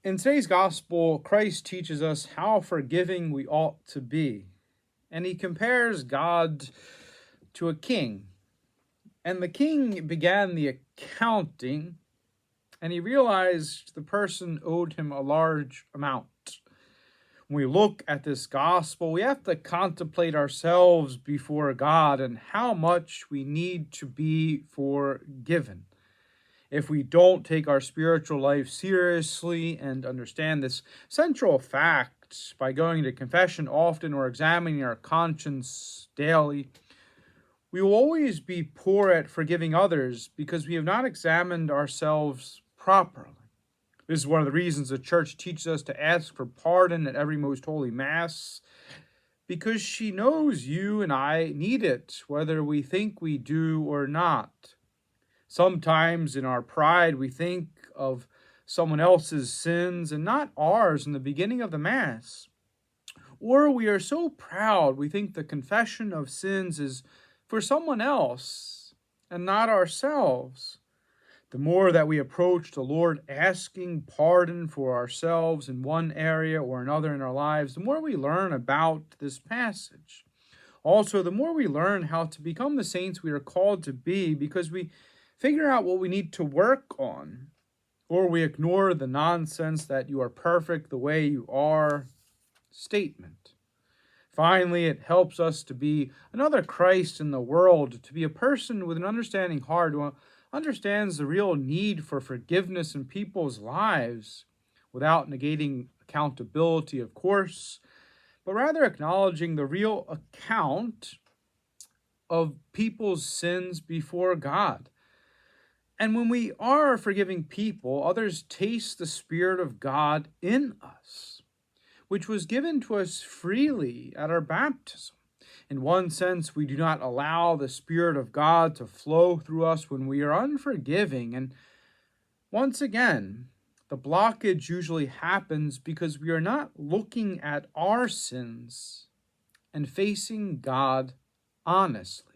In today's gospel, Christ teaches us how forgiving we ought to be. And he compares God to a king. And the king began the accounting, and he realized the person owed him a large amount. When we look at this gospel, we have to contemplate ourselves before God and how much we need to be forgiven. If we don't take our spiritual life seriously and understand this central fact by going to confession often or examining our conscience daily, we will always be poor at forgiving others because we have not examined ourselves properly. This is one of the reasons the church teaches us to ask for pardon at every most holy Mass, because she knows you and I need it, whether we think we do or not. Sometimes in our pride, we think of someone else's sins and not ours in the beginning of the Mass. Or we are so proud, we think the confession of sins is for someone else and not ourselves. The more that we approach the Lord asking pardon for ourselves in one area or another in our lives, the more we learn about this passage. Also, the more we learn how to become the saints we are called to be, because we figure out what we need to work on, or we ignore the nonsense that you are perfect the way you are statement. Finally, it helps us to be another Christ in the world, to be a person with an understanding heart who understands the real need for forgiveness in people's lives without negating accountability, of course, but rather acknowledging the real account of people's sins before God. And when we are forgiving people, others taste the Spirit of God in us, which was given to us freely at our baptism. In one sense, we do not allow the Spirit of God to flow through us when we are unforgiving. And once again, the blockage usually happens because we are not looking at our sins and facing God honestly.